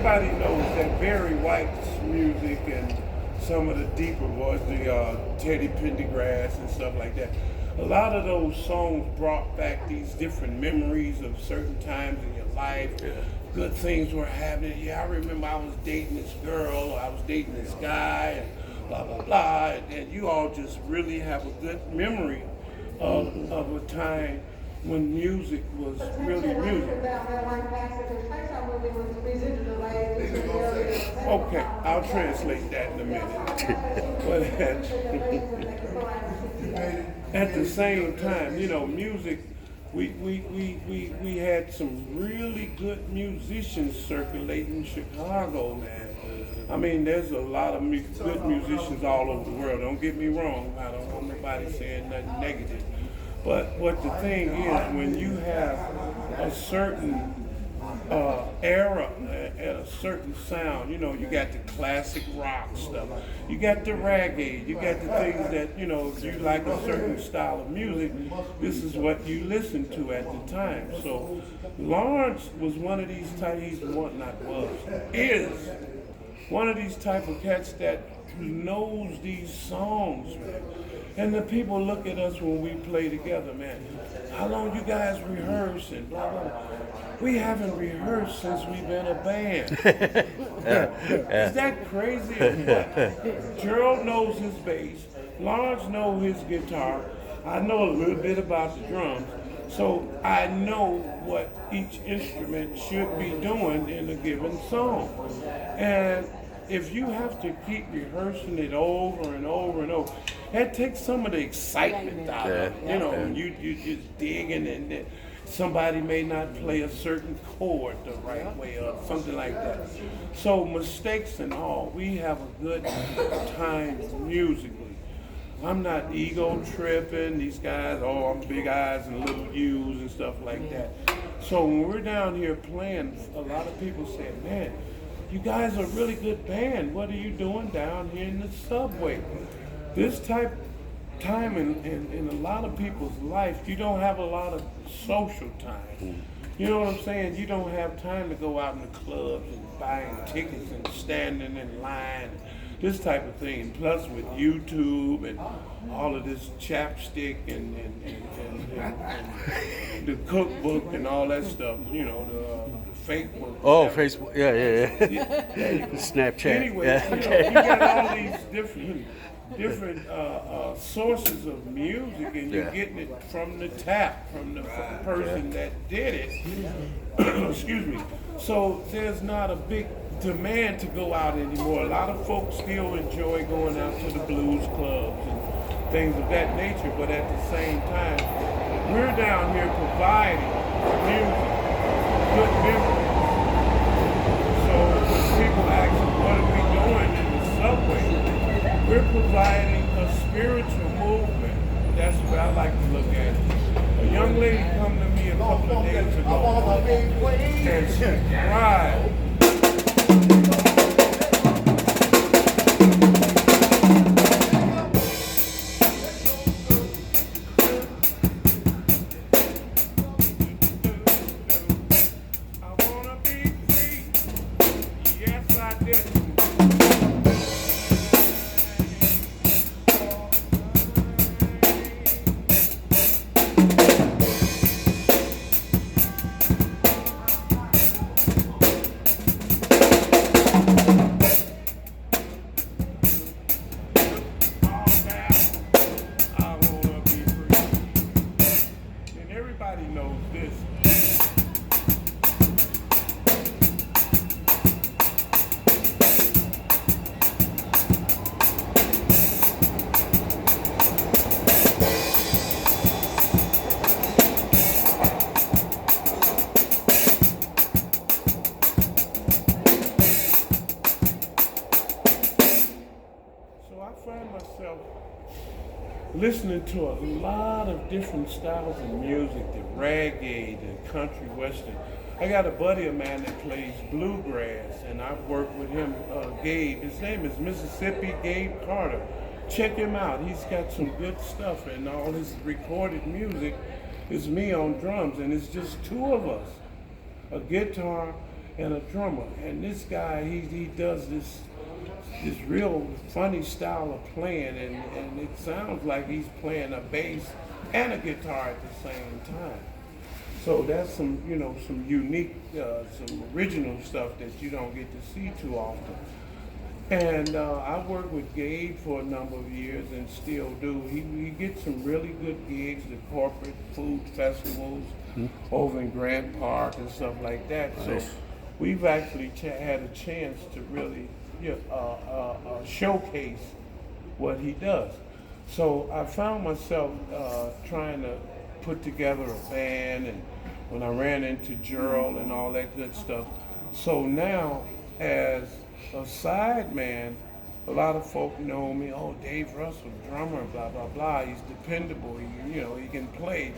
everybody knows that Barry White's music and some of the deeper voice, the Teddy Pendergrass and stuff like that. A lot of those songs brought back these different memories of certain times in your life. Yeah. Good things were happening. Yeah, I remember I was dating this girl, or I was dating this guy, and blah, blah, blah. And you all just really have a good memory of a time when music was really music. Okay, I'll translate that in a minute. But at the same time, you know, music, we had some really good musicians circulating in Chicago, man. I mean, there's a lot of good musicians all over the world. Don't get me wrong. I don't want nobody saying nothing negative. But what the thing is, when you have a certain era and a certain sound, you know, you got the classic rock stuff, you got the reggae, you got the things that, you know, if you like a certain style of music, this is what you listen to at the time. So Lawrence was one of these type, is one of these type of cats that knows these songs, man. And the people look at us when we play together, man. How long you guys rehearse and blah, blah, blah. We haven't rehearsed since we've been a band. Is that crazy or what? Gerald knows his bass. Lawrence knows his guitar. I know a little bit about the drums. So I know what each instrument should be doing in a given song. And if you have to keep rehearsing it over and over and over, that takes some of the excitement out of it. You know, you just digging and somebody may not play a certain chord the right way or something like that. So mistakes and all, we have a good time musically. I'm not ego tripping, these guys, I'm big eyes and little U's and stuff like that. So when we're down here playing, a lot of people say, man, you guys are a really good band. What are you doing down here in the subway? This type time in a lot of people's life, you don't have a lot of social time. You know what I'm saying? You don't have time to go out in the clubs and buying tickets and standing in line, this type of thing. Plus with YouTube and all of this chapstick and the cookbook and all that stuff, you know, the fake book. Oh, Facebook, yeah. Snapchat. Anyway, yeah. You got all these different sources of music, and you're getting it from the tap, from the person that did it. Excuse me. So there's not a big demand to go out anymore. A lot of folks still enjoy going out to the blues clubs and things of that nature, but at the same time, we're down here providing music, good memories. So when people ask what are we doing in the subway, we're providing a spiritual movement. That's what I like to look at. A young lady come to me a couple of days ago, and she cried. I wanna be free. Yes, I did. Knows this. So I find myself listening to a lot of different styles of music, the reggae, the country western. I got a buddy of mine that plays bluegrass, and I've worked with him, Gabe. His name is Mississippi Gabe Carter. Check him out. He's got some good stuff, and all his recorded music is me on drums, and it's just two of us, a guitar and a drummer. And this guy, he does this real funny style of playing, and it sounds like he's playing a bass and a guitar at the same time. So that's some, some unique, some original stuff that you don't get to see too often. And I worked with Gabe for a number of years and still do. He gets some really good gigs, the corporate food festivals over in Grant Park and stuff like that. Nice. So we've actually had a chance to really showcase what he does. So I found myself trying to put together a band, and when I ran into Gerald and all that good stuff. So now, as a side man, a lot of folk know me, oh, Dave Russell, drummer, blah, blah, blah. He's dependable, he can play.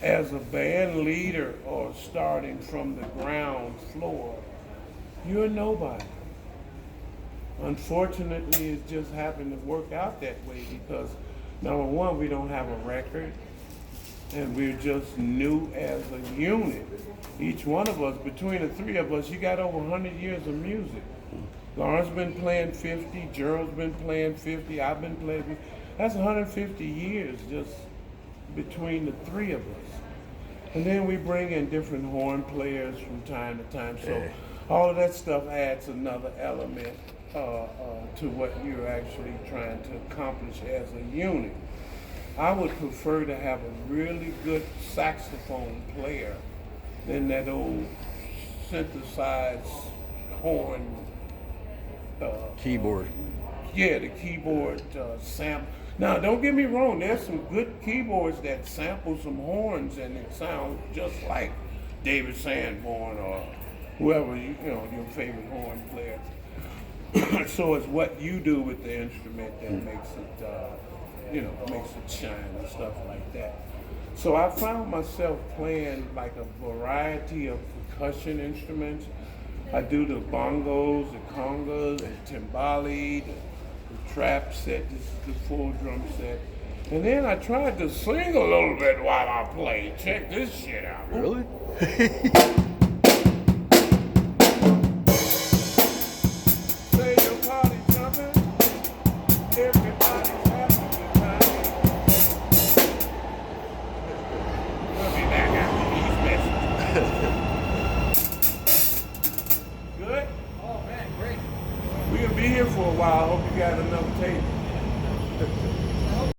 As a band leader or starting from the ground floor, you're nobody. Unfortunately, it just happened to work out that way because, number one, we don't have a record, and we're just new as a unit. Each one of us, between the three of us, you got over 100 years of music. Lawrence been playing 50, Gerald's been playing 50, I've been playing 50. That's 150 years just between the three of us. And then we bring in different horn players from time to time. So all of that stuff adds another element to what you're actually trying to accomplish as a unit. I would prefer to have a really good saxophone player than that old synthesized horn. Keyboard. Yeah, the keyboard sample. Now, don't get me wrong. There's some good keyboards that sample some horns and it sounds just like David Sanborn or whoever your favorite horn player. So it's what you do with the instrument that makes it, makes it shine and stuff like that. So I found myself playing like a variety of percussion instruments. I do the bongos, the congas, the timbali, the trap set, this is the full drum set. And then I tried to sing a little bit while I played. Check this shit out. Really? Say your party jumping, everybody's having a good time. We'll be back after these messages. Good? Oh man, great. We're gonna be here for a while. I hope you got enough tape.